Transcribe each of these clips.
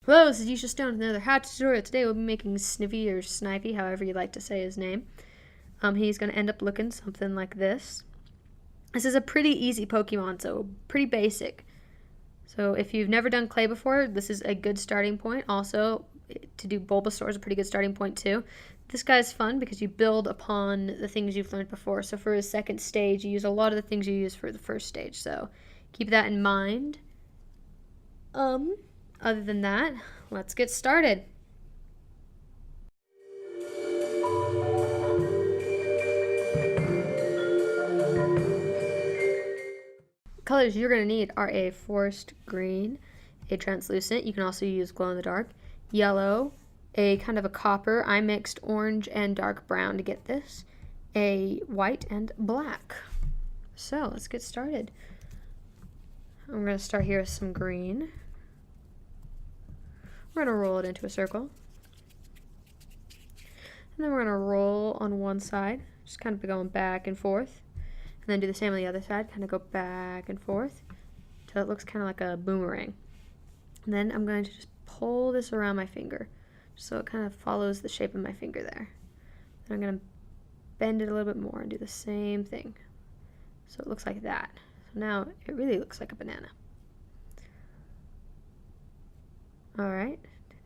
Hello, this is Yeesha Stone with another how to tutorial. Today we'll be making Snivy or Snivy, however you like to say his name. He's going to end up looking something like this. This is a pretty easy Pokemon, so pretty basic. So if you've never done clay before, this is a good starting point. Also, to do Bulbasaur is a pretty good starting point too. This guy's fun because you build upon the things you've learned before. So for his second stage, you use a lot of the things you use for the first stage. So keep that in mind. Other than that, let's get started. Colors you're going to need are a forest green, a translucent, you can also use glow in the dark, yellow, a kind of a copper, I mixed orange and dark brown to get this, a white, and black. So let's get started. I'm going to start here with some green. We're going to roll it into a circle. And then we're going to roll on one side, just kind of going back and forth. And then do the same on the other side, kind of go back and forth until it looks kind of like a boomerang. And then I'm going to just pull this around my finger, just so it kind of follows the shape of my finger there. Then I'm going to bend it a little bit more and do the same thing. So it looks like that. So now it really looks like a banana. Alright,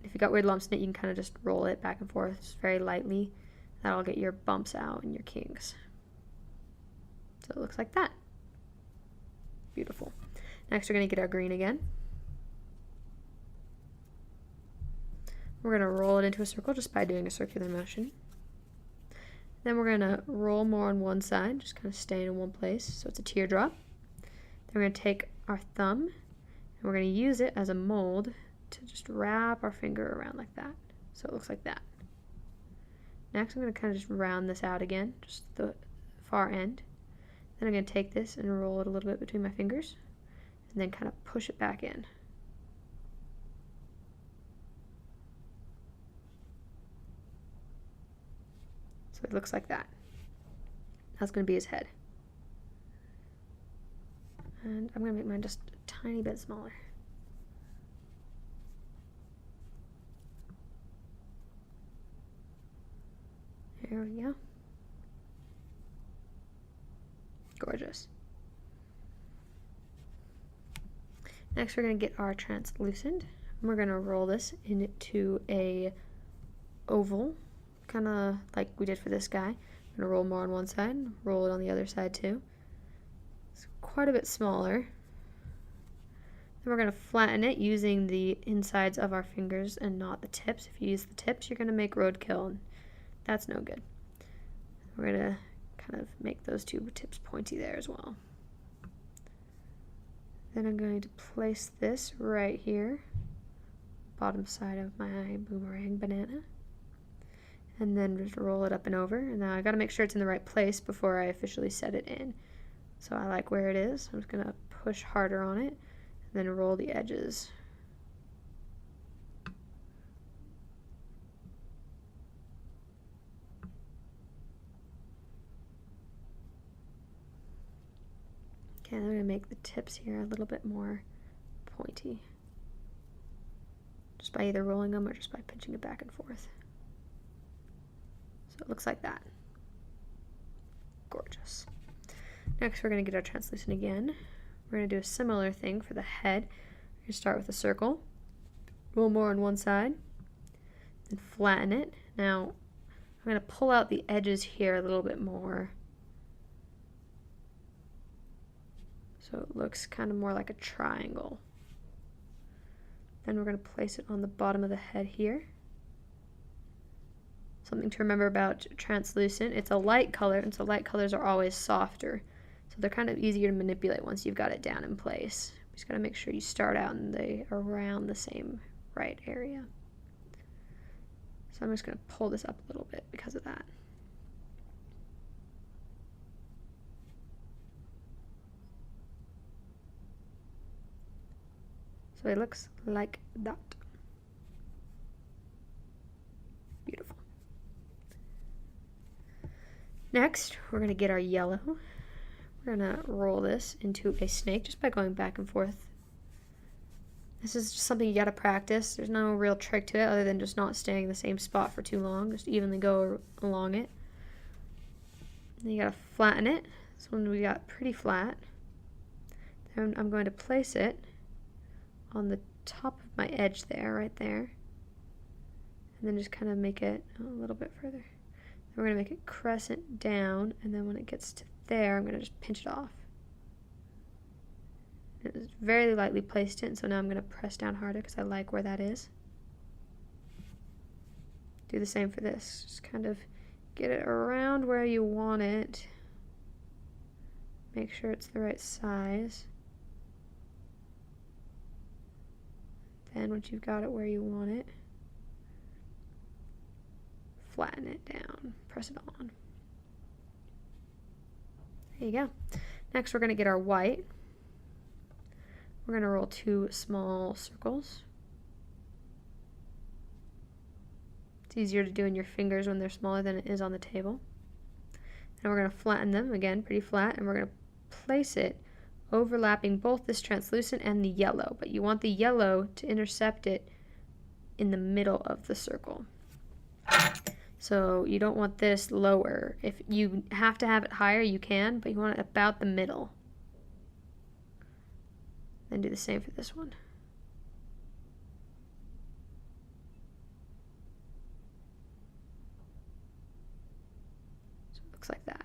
if you got weird lumps in it, you can kind of just roll it back and forth just very lightly. That'll get your bumps out and your kinks. So it looks like that. Beautiful. Next we're going to get our green again. We're going to roll it into a circle just by doing a circular motion. Then we're going to roll more on one side, just kind of staying in one place, so it's a teardrop. Then we're going to take our thumb and we're going to use it as a mold to just wrap our finger around like that, so it looks like that. Next I'm going to kind of just round this out again, just the far end. Then I'm going to take this and roll it a little bit between my fingers and then kind of push it back in. So it looks like that. That's going to be his head. And I'm going to make mine just a tiny bit smaller. There we go. Gorgeous. Next we're going to get our translucent. We're going to roll this into a oval, kind of like we did for this guy. I'm going to roll more on one side, roll it on the other side too. It's quite a bit smaller. Then we're going to flatten it using the insides of our fingers and not the tips. If you use the tips, you're going to make roadkill, and that's no good. We're going to kind of make those two tips pointy there as well. Then I'm going to place this right here, bottom side of my boomerang banana, and then just roll it up and over. And now I got to make sure it's in the right place before I officially set it in. So I like where it is. I'm just going to push harder on it and then roll the edges. Okay, I'm going to make the tips here a little bit more pointy, just by either rolling them or just by pinching it back and forth. So it looks like that. Gorgeous. Next we're going to get our translucent again. We're going to do a similar thing for the head. We're going to start with a circle, roll more on one side, then flatten it. Now I'm going to pull out the edges here a little bit more, so it looks kind of more like a triangle. Then we're going to place it on the bottom of the head here. Something to remember about translucent, it's a light color, and so light colors are always softer. So they're kind of easier to manipulate once you've got it down in place. You just got to make sure you start out and they are around the same right area. So I'm just going to pull this up a little bit because of that. So it looks like that. Beautiful. Next, we're going to get our yellow. We're going to roll this into a snake just by going back and forth This is just something you gotta practice. There's no real trick to it other than just not staying in the same spot for too long. Just evenly go along it. Then you gotta flatten it. This one we got pretty flat. Then I'm going to place it on the top of my edge there, right there. And then just kind of make it a little bit further. Then we're gonna make it crescent down, and then when it gets to there, I'm gonna just pinch it off. It was very lightly placed in, so now I'm going to press down harder because I like where that is. Do the same for this. Just kind of get it around where you want it. Make sure it's the right size. Then once you've got it where you want it, flatten it down. Press it on. There you go. Next we're going to get our white. We're going to roll 2 small circles. It's easier to do in your fingers when they're smaller than it is on the table. And we're going to flatten them, again, pretty flat, and we're going to place it overlapping both this translucent and the yellow, but you want the yellow to intercept it in the middle of the circle. So you don't want this lower. If you have to have it higher, you can, but you want it about the middle. Then do the same for this one. So it looks like that.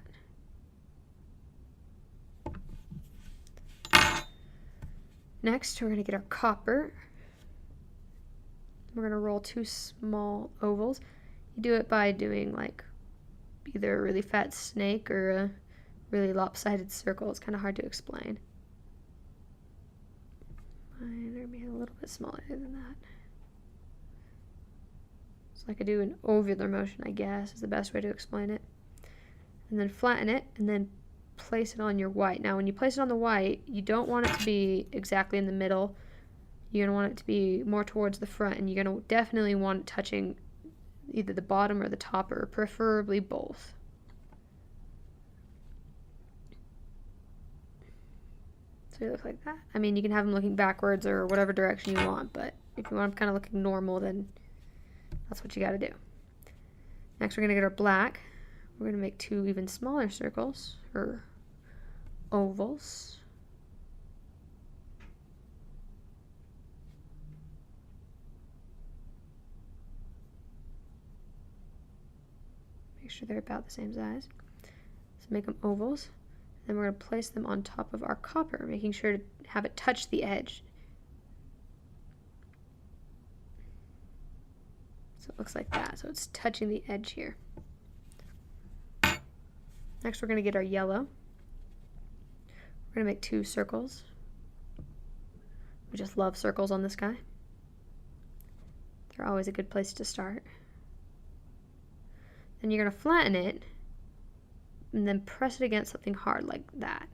Next, we're going to get our copper. We're going to roll 2 small ovals. You do it by doing like either a really fat snake or a really lopsided circle. It's kind of hard to explain. Mine are maybe a little bit smaller than that. So I could do an ovular motion, I guess, is the best way to explain it. And then flatten it, and then place it on your white. Now, when you place it on the white, you don't want it to be exactly in the middle. You're going to want it to be more towards the front, and you're going to definitely want it touching either the bottom or the top, or preferably both. So they look like that. I mean, you can have them looking backwards or whatever direction you want, but if you want them kind of looking normal, then that's what you got to do. Next, we're going to get our black. We're going to make 2 even smaller circles, or ovals. Make sure they're about the same size. So make them ovals. Then we're going to place them on top of our copper, making sure to have it touch the edge. So it looks like that. So it's touching the edge here. Next we're going to get our yellow. We're going to make 2 circles. We just love circles on this guy. They're always a good place to start. Then you're going to flatten it and then press it against something hard like that.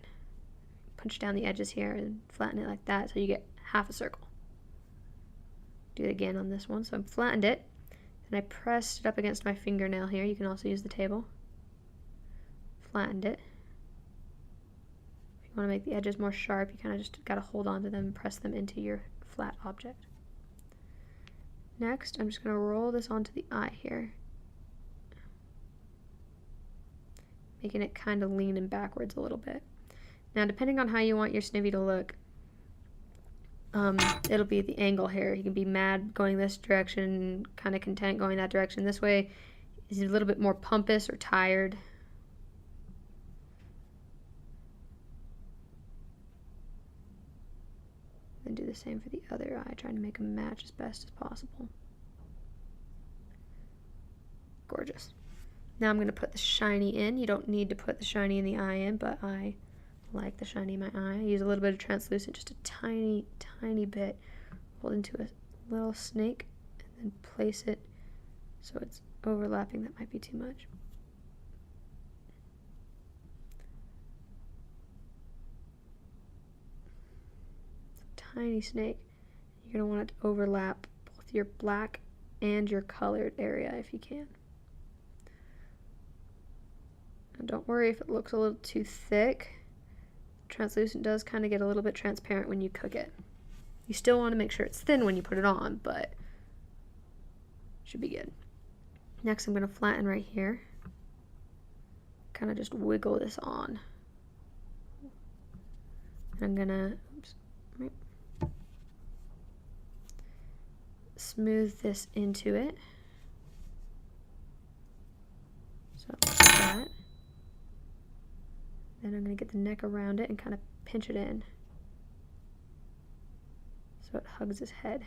Punch down the edges here and flatten it like that so you get half a circle. Do it again on this one. So I've flattened it, and I pressed it up against my fingernail here. You can also use the table. Flattened it. If you want to make the edges more sharp, you kind of just got to hold on to them and press them into your flat object. Next, I'm just going to roll this onto the eye here, making it kind of lean and backwards a little bit. Now, depending on how you want your Snivy to look, it'll be the angle here. You can be mad going this direction, kind of content going that direction. This way, he's a little bit more pompous or tired. Then do the same for the other eye, trying to make them match as best as possible. Gorgeous. Now I'm going to put the shiny in. You don't need to put the shiny in the eye in, but I like the shiny in my eye. I use a little bit of translucent, just a tiny, tiny bit. Hold into a little snake and then place it so it's overlapping. That might be too much. It's a tiny snake. You're going to want it to overlap both your black and your colored area if you can. Don't worry if it looks a little too thick. Translucent does kind of get a little bit transparent when you cook it. You still want to make sure it's thin when you put it on, but should be good. Next, I'm going to flatten right here. Kind of just wiggle this on. And I'm going to smooth this into it. So like that. Then I'm going to get the neck around it and kind of pinch it in so it hugs his head.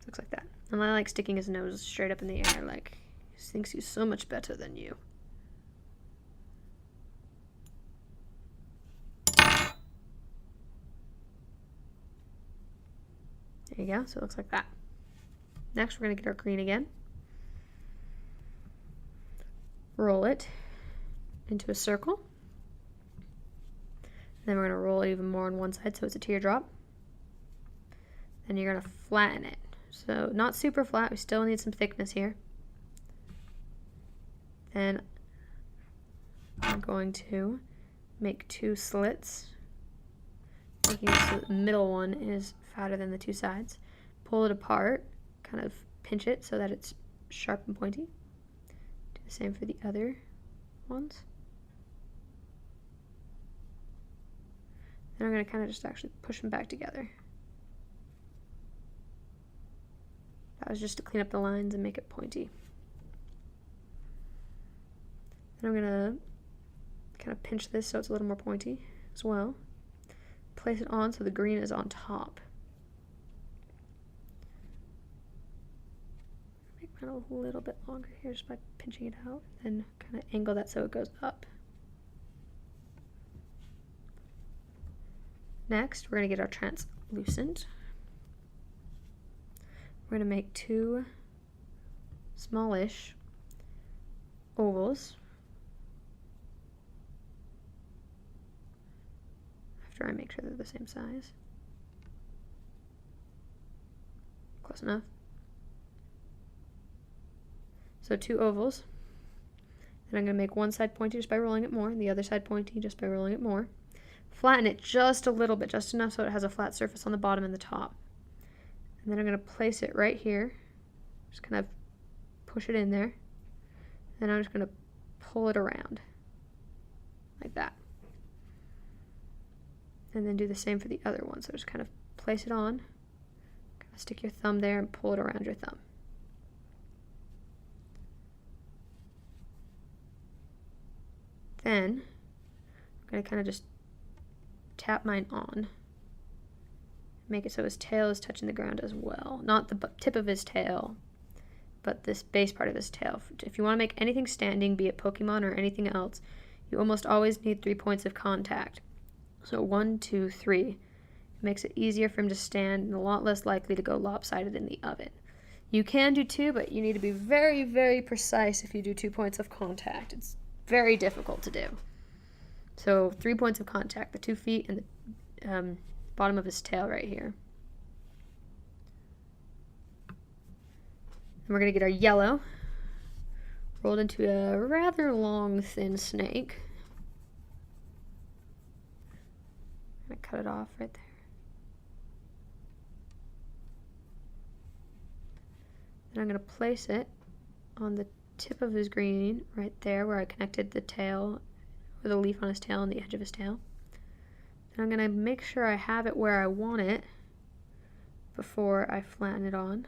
Looks like that. And I like sticking his nose straight up in the air, like he thinks he's so much better than you. There you go, so it looks like that. Next, we're going to get our green again. Roll it into a circle. Then we're going to roll it even more on one side so it's a teardrop. Then you're going to flatten it. So not super flat, we still need some thickness here. Then I'm going to make 2 slits, making it so the middle one is fatter than the 2 sides. Pull it apart, kind of pinch it so that it's sharp and pointy. Do the same for the other ones. Then I'm going to kind of just actually push them back together. That was just to clean up the lines and make it pointy. Then I'm going to kind of pinch this so it's a little more pointy as well. Place it on so the green is on top. Make mine a little bit longer here just by pinching it out, then kind of angle that so it goes up. Next, we're going to get our translucent. We're going to make 2 smallish ovals. After I make sure they're the same size. Close enough. So 2 ovals. Then I'm going to make one side pointy just by rolling it more, and the other side pointy just by rolling it more. Flatten it just a little bit, just enough so it has a flat surface on the bottom and the top. And then I'm going to place it right here. Just kind of push it in there. Then I'm just going to pull it around. Like that. And then do the same for the other one. So just kind of place it on. Kind of stick your thumb there and pull it around your thumb. Then I'm going to kind of just tap mine on. Make it so his tail is touching the ground as well. Not the tip of his tail, but this base part of his tail. If you want to make anything standing, be it Pokemon or anything else, you almost always need 3 points of contact. So 1, 2, 3. It makes it easier for him to stand and a lot less likely to go lopsided in the oven. You can do 2, but you need to be very, very precise if you do 2 points of contact. It's very difficult to do. So 3 points of contact, the 2 feet and the bottom of his tail right here. And we're going to get our yellow rolled into a rather long, thin snake. I'm going to cut it off right there. And I'm going to place it on the tip of his green right there where I connected the tail, or the leaf on his tail and the edge of his tail. And I'm going to make sure I have it where I want it before I flatten it on.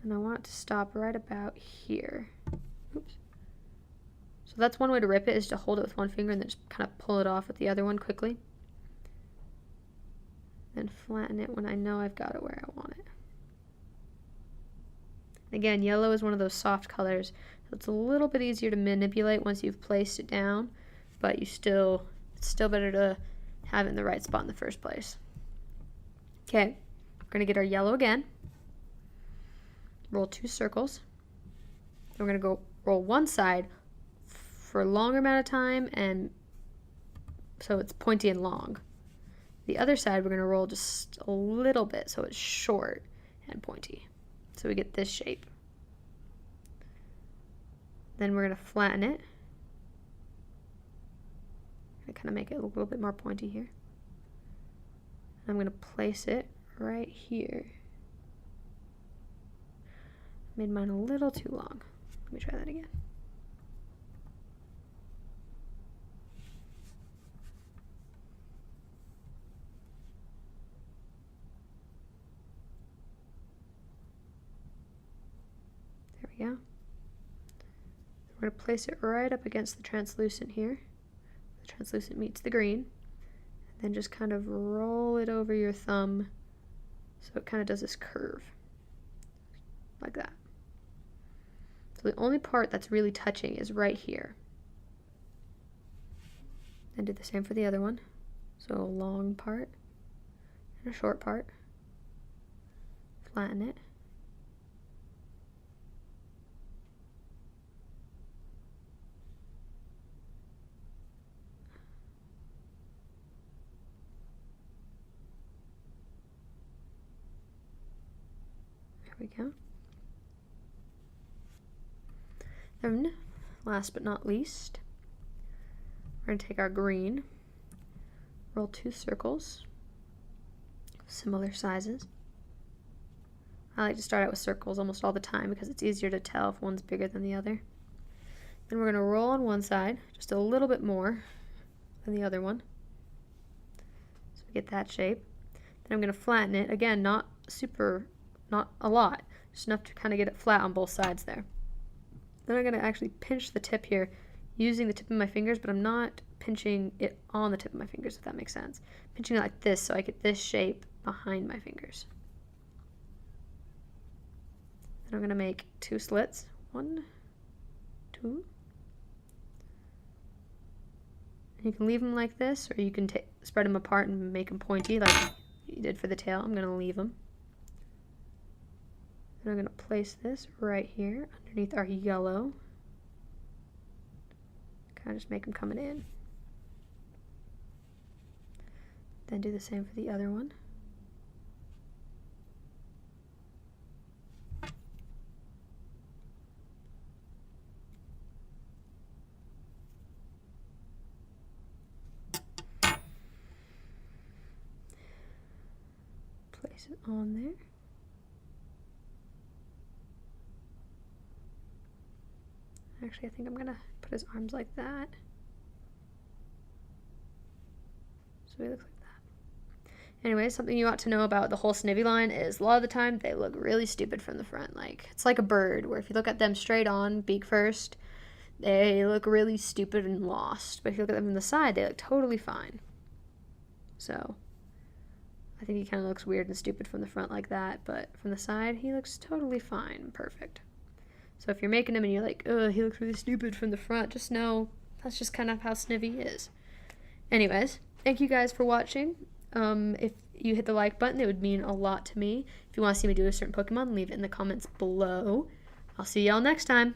And I want it to stop right about here. Oops. So that's one way to rip it, is to hold it with one finger and then just kind of pull it off with the other one quickly. Then flatten it when I know I've got it where I want it. Again, yellow is one of those soft colors, so it's a little bit easier to manipulate once you've placed it down, but it's still better to have it in the right spot in the first place. Okay, we're going to get our yellow again. Roll 2 circles. We're going to go roll one side for a longer amount of time, and so it's pointy and long. The other side we're going to roll just a little bit so it's short and pointy. So we get this shape. Then we're going to flatten it I kind of make it a little bit more pointy here. I'm going to place it right here. Made mine a little too long. Let me try that again. There we go. We're going to place it right up against the translucent here. The translucent meets the green. And then just kind of roll it over your thumb so it kind of does this curve. Like that. So the only part that's really touching is right here. And do the same for the other one. So a long part and a short part. Flatten it. There we go. Then, last but not least, we're going to take our green, roll 2 circles, similar sizes. I like to start out with circles almost all the time because it's easier to tell if one's bigger than the other. Then we're going to roll on one side, just a little bit more than the other one. So we get that shape. Then I'm going to flatten it, again, not a lot, just enough to kind of get it flat on both sides there. Then I'm going to actually pinch the tip here using the tip of my fingers, but I'm not pinching it on the tip of my fingers, if that makes sense. Pinching it like this so I get this shape behind my fingers. Then I'm going to make 2 slits. 1, 2. You can leave them like this, or you can spread them apart and make them pointy like you did for the tail. I'm going to leave them. And I'm going to place this right here underneath our yellow. Kind of just make them coming in. Then do the same for the other one. Place it on there. Actually, I think I'm going to put his arms like that. So he looks like that. Anyway, something you ought to know about the whole Snivy line is a lot of the time they look really stupid from the front. Like, it's like a bird, where if you look at them straight on, beak first, they look really stupid and lost. But if you look at them from the side, they look totally fine. So, I think he kind of looks weird and stupid from the front like that, but from the side, he looks totally fine and perfect. So if you're making him and you're like, oh, he looks really stupid from the front, just know that's just kind of how Snivy is. Anyways, thank you guys for watching. If you hit the like button, it would mean a lot to me. If you want to see me do a certain Pokemon, leave it in the comments below. I'll see y'all next time.